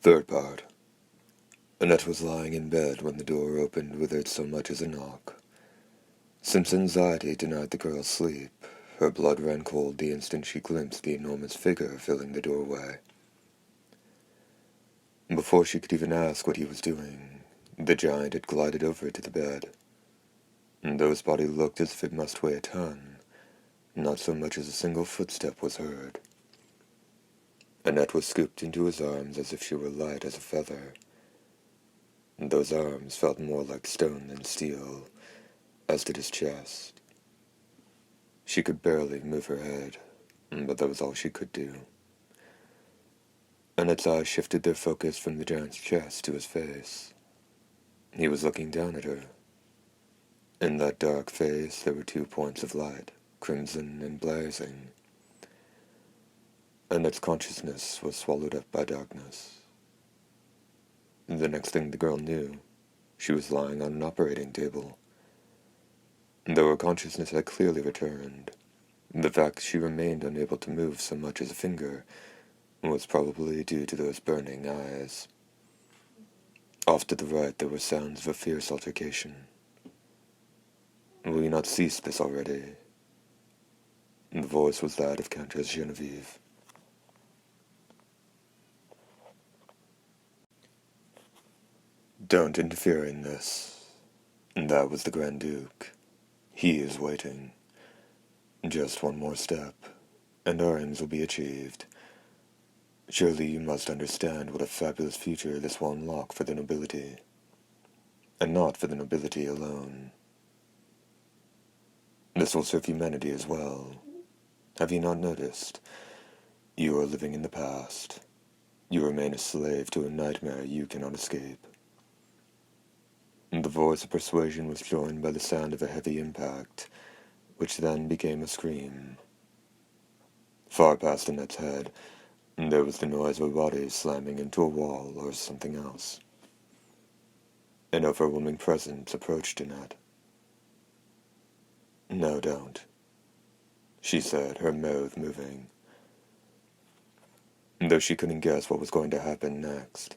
Third part. Annette was lying in bed when the door opened without so much as a knock. Since anxiety denied the girl sleep, her blood ran cold the instant she glimpsed the enormous figure filling the doorway. Before she could even ask what he was doing, the giant had glided over to the bed. And though his body looked as if it must weigh a ton, not so much as a single footstep was heard. Annette was scooped into his arms as if she were light as a feather. And those arms felt more like stone than steel, as did his chest. She could barely move her head, but that was all she could do. Annette's eyes shifted their focus from the giant's chest to his face. He was looking down at her. In that dark face there were 2 points of light, crimson and blazing. Annette's consciousness was swallowed up by darkness. The next thing the girl knew, she was lying on an operating table. Though her consciousness had clearly returned, the fact she remained unable to move so much as a finger was probably due to those burning eyes. Off to the right there were sounds of a fierce altercation. "Will you not cease this already?" The voice was that of Countess Genevieve. "Don't interfere in this." That was the Grand Duke. "He is waiting. Just one more step, and our aims will be achieved. Surely you must understand what a fabulous future this will unlock for the nobility. And not for the nobility alone. This will serve humanity as well. Have you not noticed? You are living in the past. You remain a slave to a nightmare you cannot escape." The voice of persuasion was joined by the sound of a heavy impact, which then became a scream. Far past Annette's head, there was the noise of a body slamming into a wall or something else. An overwhelming presence approached Annette. "No, don't," she said, her mouth moving. Though she couldn't guess what was going to happen next,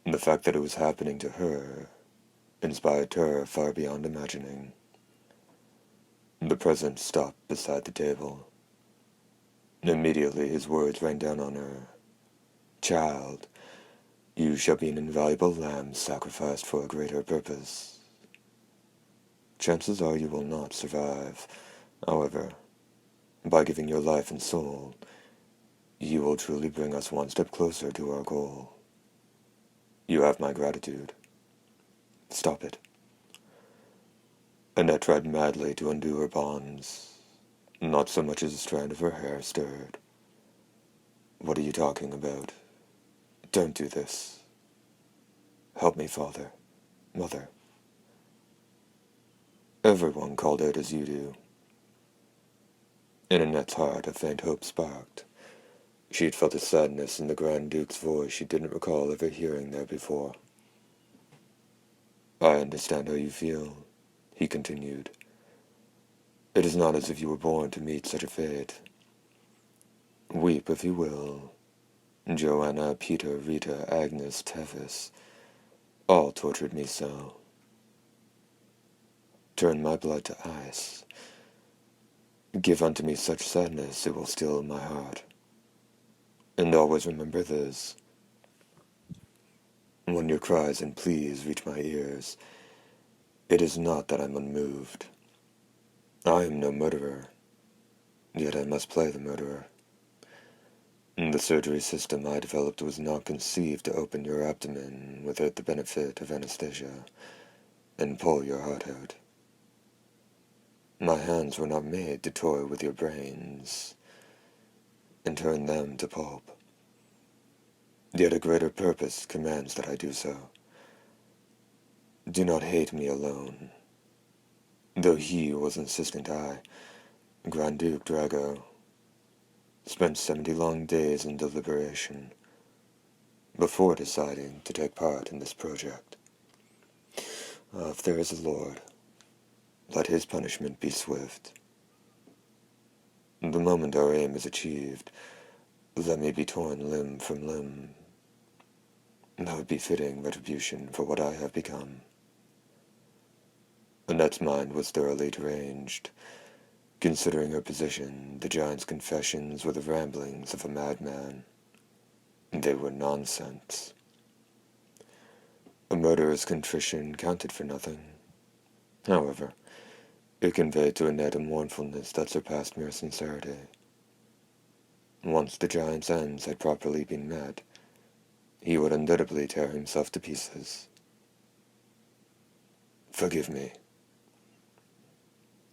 the fact that it was happening to her inspired terror far beyond imagining. The presence stopped beside the table. Immediately his words rained down on her. "Child, you shall be an invaluable lamb sacrificed for a greater purpose. Chances are you will not survive. However, by giving your life and soul, you will truly bring us one step closer to our goal. You have my gratitude. Stop it." Annette tried madly to undo her bonds. Not so much as a strand of her hair stirred. "What are you talking about? Don't do this. Help me, Father, Mother." Everyone called out as you do. In Annette's heart a faint hope sparked. She had felt a sadness in the Grand Duke's voice she didn't recall ever hearing there before. "I understand how you feel," he continued. "It is not as if you were born to meet such a fate. Weep if you will. Joanna, Peter, Rita, Agnes, Tevis, all tortured me so. Turn my blood to ice. Give unto me such sadness it will still my heart. And always remember this. When your cries and pleas reach my ears, it is not that I'm unmoved. I am no murderer, yet I must play the murderer. The surgery system I developed was not conceived to open your abdomen without the benefit of anesthesia and pull your heart out. My hands were not made to toy with your brains and turn them to pulp. Yet a greater purpose commands that I do so. Do not hate me alone. Though he was insistent, I, Grand Duke Drago, spent 70 long days in deliberation before deciding to take part in this project. If there is a Lord, let his punishment be swift. The moment our aim is achieved, let me be torn limb from limb. That would be fitting retribution for what I have become. Annette's mind was thoroughly deranged. Considering her position, the giant's confessions were the ramblings of a madman. They were nonsense. A murderer's contrition counted for nothing. However, it conveyed to Annette a mournfulness that surpassed mere sincerity. Once the giant's ends had properly been met, he would undoubtedly tear himself to pieces. Forgive me.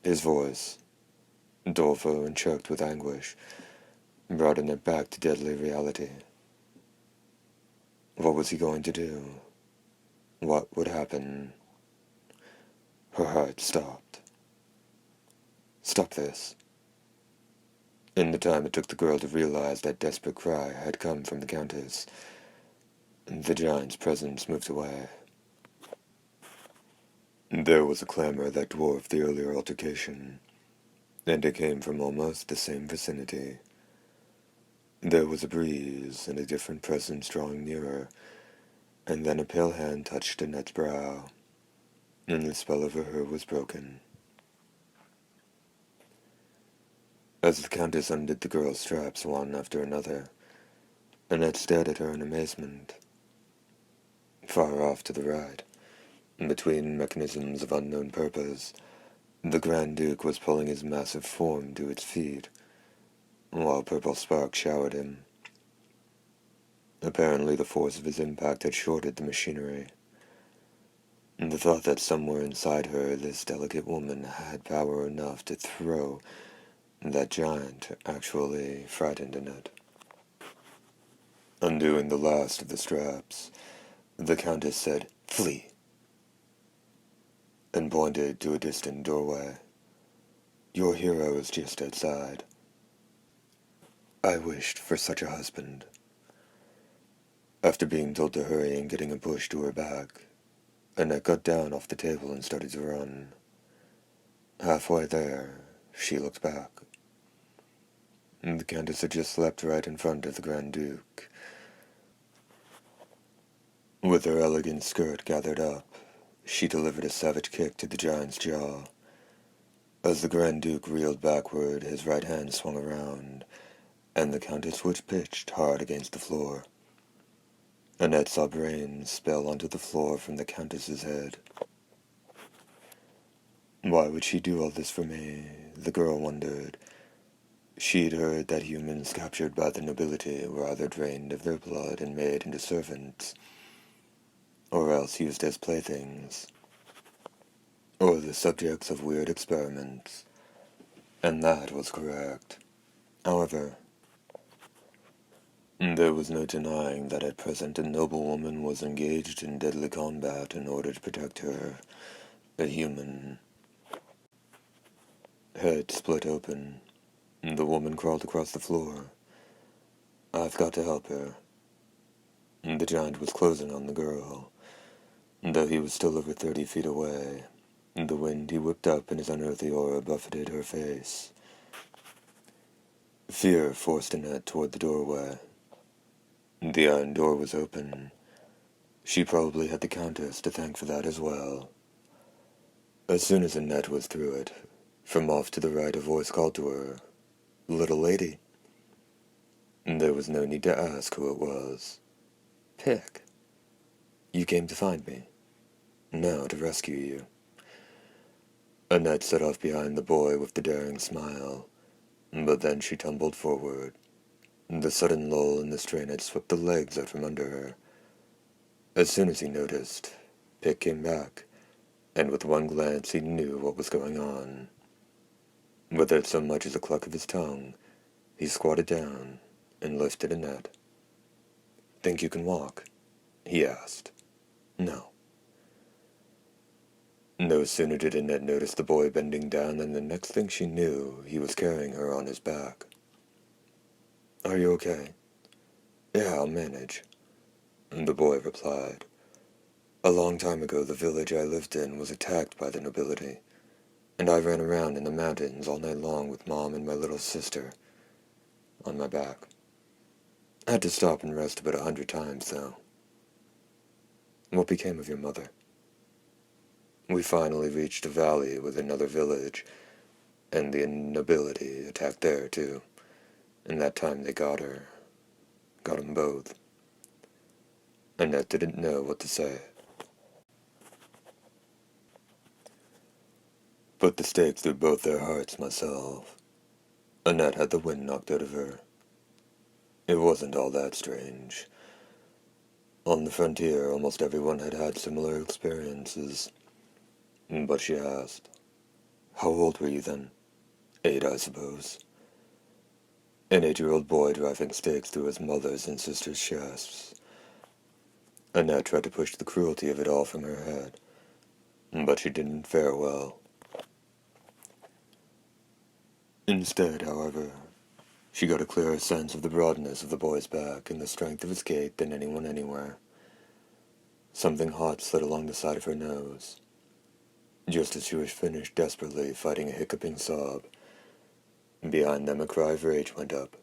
His voice, doleful and choked with anguish, brought Annette back to deadly reality. What was he going to do? What would happen? Her heart stopped. Stop this. In the time it took the girl to realize that desperate cry had come from the Countess, the giant's presence moved away. There was a clamor that dwarfed the earlier altercation, and it came from almost the same vicinity. There was a breeze and a different presence drawing nearer, and then a pale hand touched Annette's brow, and the spell over her was broken. As the Countess undid the girl's straps one after another, Annette stared at her in amazement. Far off to the right, between mechanisms of unknown purpose, the Grand Duke was pulling his massive form to its feet, while purple sparks showered him. Apparently the force of his impact had shorted the machinery. The thought that somewhere inside her this delicate woman had power enough to throw that giant actually frightened Annette. Undoing the last of the straps, the Countess said, "Flee," and pointed to a distant doorway. "Your hero is just outside. I wished for such a husband." After being told to hurry and getting a push to her back, Annette got down off the table and started to run. Halfway there, she looked back. The Countess had just leapt right in front of the Grand Duke. With her elegant skirt gathered up, she delivered a savage kick to the giant's jaw. As the Grand Duke reeled backward, his right hand swung around, and the Countess was pitched hard against the floor. Annette saw brains spill onto the floor from the Countess's head. Why would she do all this for me? The girl wondered. She'd heard that humans captured by the nobility were either drained of their blood and made into servants, or else used as playthings, or the subjects of weird experiments, and that was correct. However, there was no denying that at present a noblewoman was engaged in deadly combat in order to protect her, a human. Head split open. The woman crawled across the floor. "I've got to help her." The giant was closing on the girl. Though he was still over 30 feet away, the wind he whipped up in his unearthly aura buffeted her face. Fear forced Annette toward the doorway. The iron door was open. She probably had the Countess to thank for that as well. As soon as Annette was through it, from off to the right a voice called to her, "Little lady." There was no need to ask who it was. "Pick. You came to find me. Now to rescue you." Annette set off behind the boy with the daring smile, but then she tumbled forward. The sudden lull in the strain had swept the legs out from under her. As soon as he noticed, Pick came back, and with one glance he knew what was going on. Without so much as a cluck of his tongue, he squatted down and lifted Annette. "Think you can walk?" he asked. "No." No sooner did Annette notice the boy bending down than the next thing she knew, he was carrying her on his back. "Are you okay?" "Yeah, I'll manage," the boy replied. "A long time ago the village I lived in was attacked by the nobility, and I ran around in the mountains all night long with Mom and my little sister on my back. I had to stop and rest about 100 times, though. What became of your mother? We finally reached a valley with another village, and the nobility attacked there, too. And that time they got her. Got 'em both. Annette didn't know what to say. Put the stake through both their hearts myself. Annette had the wind knocked out of her. It wasn't all that strange. On the frontier, almost everyone had had similar experiences. But she asked, "How old were you then?" 8, I suppose. An 8-year-old boy driving stakes through his mother's and sister's chests. Annette tried to push the cruelty of it all from her head, but she didn't fare well. Instead, however, she got a clearer sense of the broadness of the boy's back and the strength of his gait than anyone anywhere. Something hot slid along the side of her nose, just as she was finished desperately fighting a hiccuping sob. Behind them a cry of rage went up.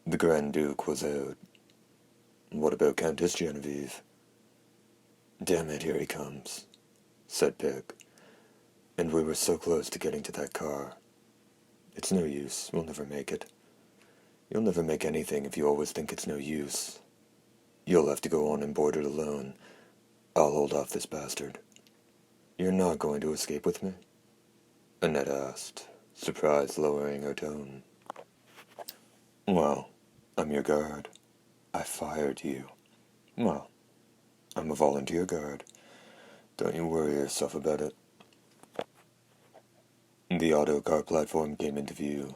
The Grand Duke was out. What about Countess Genevieve? "Damn it, here he comes," said Pick. "And we were so close to getting to that car. It's no use, we'll never make it. You'll never make anything if you always think it's no use. You'll have to go on and board it alone. I'll hold off this bastard." "You're not going to escape with me?" Annette asked, surprise lowering her tone. "Well, I'm your guard. I fired you. Well, I'm a volunteer guard. Don't you worry yourself about it." The autocar platform came into view,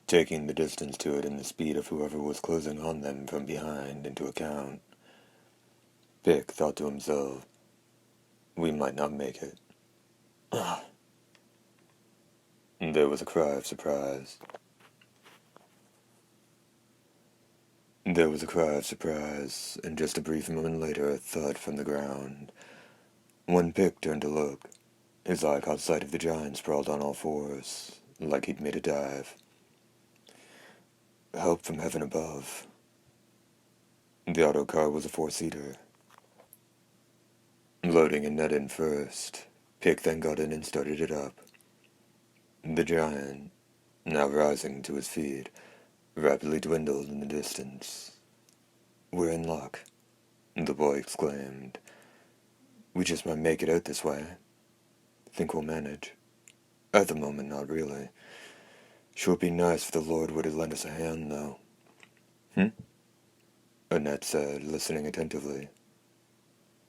taking the distance to it and the speed of whoever was closing on them from behind into account. Pick thought to himself, "We might not make it." There was a cry of surprise. There was a cry of surprise, and just a brief moment later a thud from the ground. When Pick turned to look, his eye caught sight of the giant sprawled on all fours, like he'd made a dive. Help from heaven above. The autocar was a 4-seater. Loading Annette in first, Pick then got in and started it up. The giant, now rising to his feet, rapidly dwindled in the distance. "We're in luck," the boy exclaimed. "We just might make it out this way. Think we'll manage. At the moment, not really. Sure be nice if the Lord were to lend us a hand, though." Annette said, listening attentively.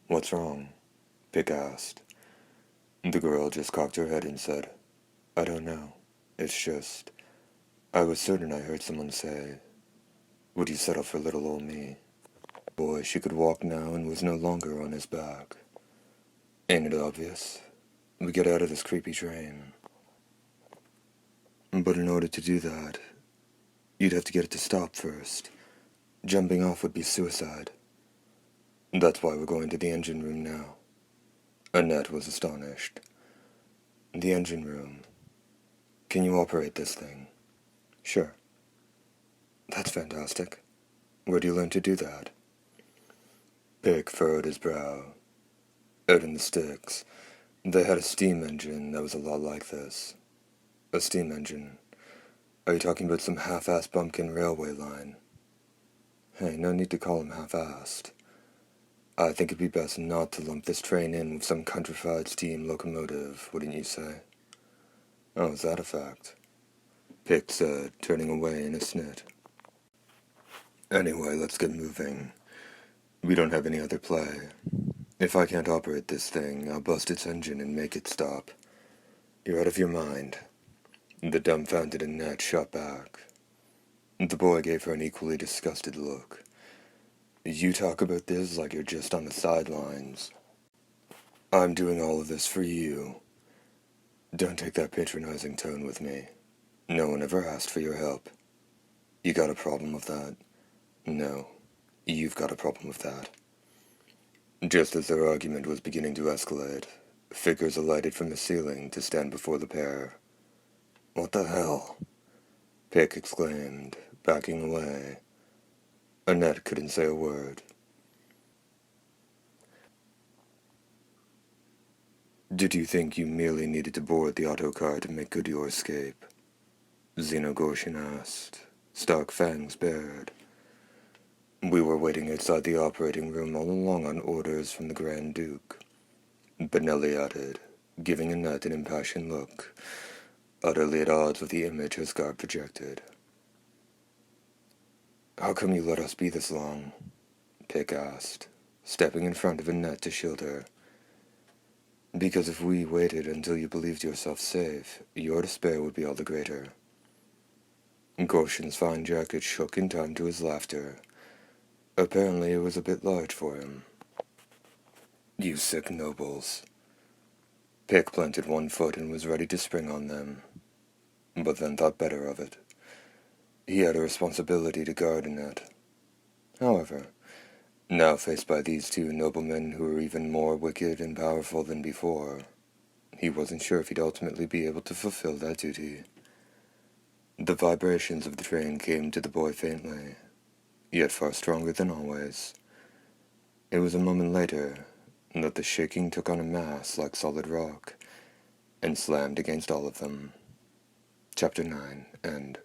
"What's wrong?" Pick asked. The girl just cocked her head and said, "I don't know. It's just, I was certain I heard someone say, 'Would you settle for little old me?'" Boy, she could walk now and was no longer on his back. "Ain't it obvious? We get out of this creepy train. But in order to do that, you'd have to get it to stop first. Jumping off would be suicide. That's why we're going to the engine room now." Annette was astonished. "The engine room. Can you operate this thing?" "Sure." "That's fantastic. Where do you learn to do that?" Pick furrowed his brow. Out in the sticks, they had a steam engine that was a lot like this. "A steam engine? Are you talking about some half-assed bumpkin railway line?" "Hey, no need to call him half-assed. I think it'd be best not to lump this train in with some countrified steam locomotive, wouldn't you say?" "Oh, is that a fact?" Pick said, turning away in a snit. "Anyway, let's get moving. We don't have any other play. If I can't operate this thing, I'll bust its engine and make it stop." "You're out of your mind." The dumbfounded Annette shot back. The boy gave her an equally disgusted look. "You talk about this like you're just on the sidelines. I'm doing all of this for you. Don't take that patronizing tone with me. No one ever asked for your help. You got a problem with that? No, you've got a problem with that." Just as their argument was beginning to escalate, figures alighted from the ceiling to stand before the pair. "What the hell?" Pick exclaimed, backing away. Annette couldn't say a word. Did you think you merely needed to board the autocar to make good your escape? Xenogortian asked, stark fangs bared. We were waiting outside the operating room all along on orders from the Grand Duke, Benelli added, giving Annette an impassioned look, utterly at odds with the image his guard projected. How come you let us be this long? Pick asked, stepping in front of Annette to shield her. Because if we waited until you believed yourself safe, your despair would be all the greater. Gortian's fine jacket shook in time to his laughter. Apparently it was a bit large for him. You sick nobles. Pick planted one foot and was ready to spring on them, but then thought better of it. He had a responsibility to guard Annette. However, now faced by these two noblemen who were even more wicked and powerful than before, he wasn't sure if he'd ultimately be able to fulfill that duty. The vibrations of the train came to the boy faintly, yet far stronger than always. It was a moment later that the shaking took on a mass like solid rock, and slammed against all of them. Chapter 9, End.